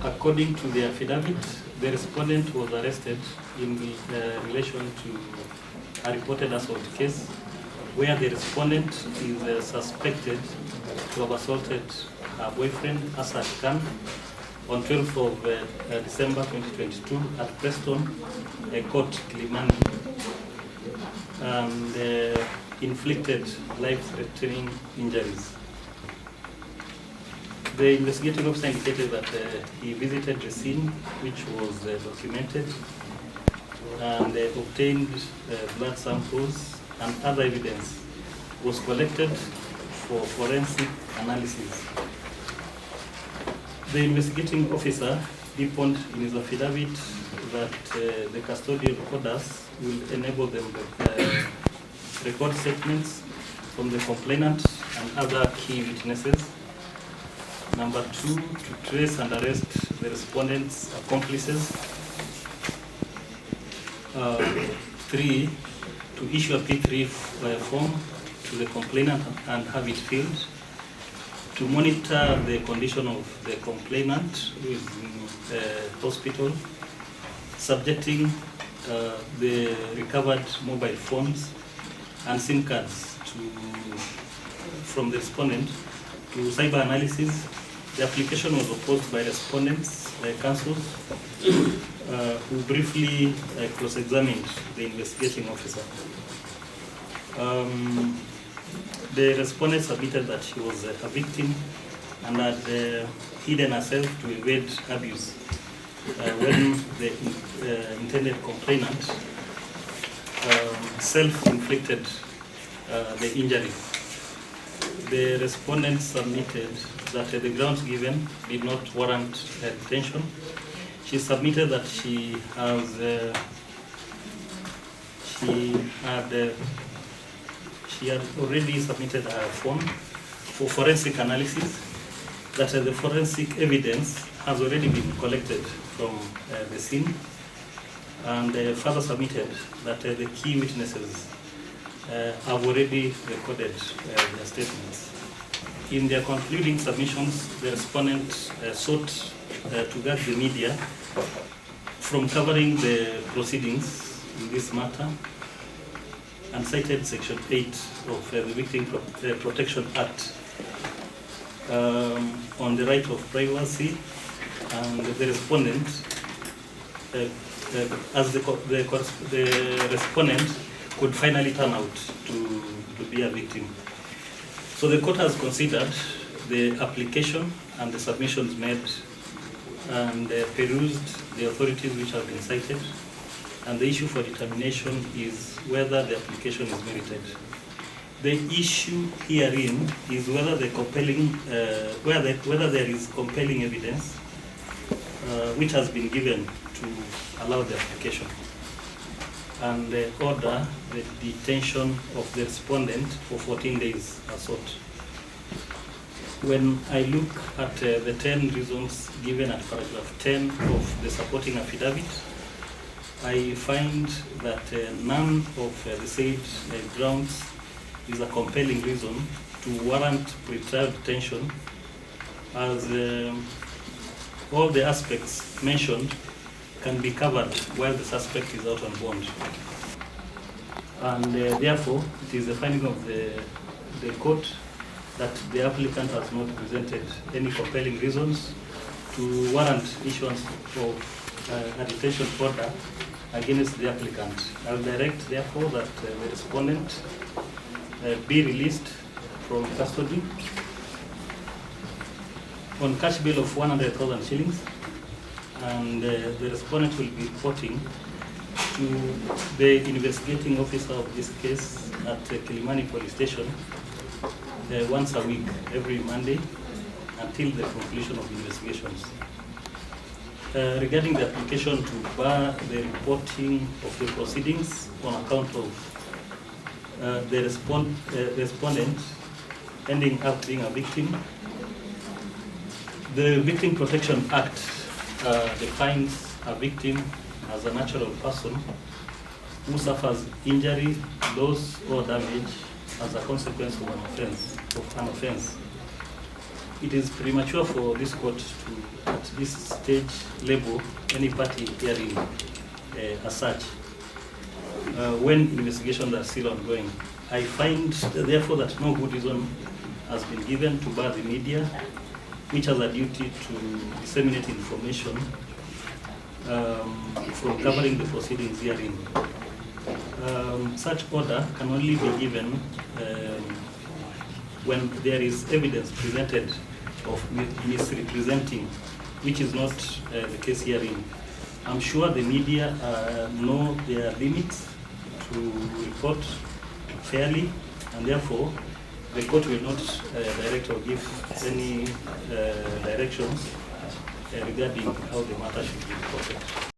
According to the affidavit, the respondent was arrested in relation to a reported assault case where the respondent is suspected to have assaulted her boyfriend, Asad Khan, on 12th of December 2022 at Preston Court, Kilimani, and inflicted life-threatening injuries. The investigating officer indicated that he visited the scene, which was documented, and obtained blood samples and other evidence was collected for forensic analysis. The investigating officer deponed in his affidavit that the custodial orders will enable them to record statements from the complainant and other key witnesses. Number 2, to trace and arrest the respondent's accomplices. 3, to issue a P3 form to the complainant and have it filled. To monitor the condition of the complainant who is in hospital, subjecting the recovered mobile phones and SIM cards from the respondent to cyber analysis. The application was opposed by respondents' counsel, who briefly cross-examined the investigating officer. The respondent submitted that she was a victim and had hidden herself to evade abuse when the intended complainant self-inflicted the injury. The respondent submitted that the grounds given did not warrant her detention. She submitted that she had already submitted her form for forensic analysis, that the forensic evidence has already been collected from the scene, and further submitted that the key witnesses have already recorded their statements. In their concluding submissions, the respondent sought to guard the media from covering the proceedings in this matter, and cited Section 8 of the Victim Protection Act on the right of privacy, and the respondent, as the respondent could finally turn out to be a victim. So the court has considered the application and the submissions made and perused the authorities which have been cited, and the issue for determination is whether the application is merited. The issue herein is whether whether there is compelling evidence which has been given to allow the application, and order the detention of the respondent for 14 days as sought. When I look at the 10 reasons given at paragraph 10 of the supporting affidavit, I find that none of the said grounds is a compelling reason to warrant pretrial detention, as all the aspects mentioned can be covered while the suspect is out on bond. And therefore, it is the finding of the court that the applicant has not presented any compelling reasons to warrant issuance of a detention order against the applicant. I will direct, therefore, that the respondent be released from custody on cash bail of 100,000 shillings, and the respondent will be reporting to the investigating officer of this case at Kilimani Police Station once a week, every Monday, until the conclusion of investigations. Regarding the application to bar the reporting of the proceedings on account of the respondent ending up being a victim, the Victim Protection Act defines a victim as a natural person who suffers injury, loss, or damage as a consequence of an offense. it is premature for this court to, at this stage, label any party hearing as such when investigations are still ongoing. I find, therefore, that no good reason has been given to bar the media, which has a duty to disseminate information from covering the proceedings herein. Such order can only be given when there is evidence presented of misrepresenting, which is not the case herein. I'm sure the media know their limits to report fairly, and therefore the court will not direct or give any directions regarding how the matter should be reported.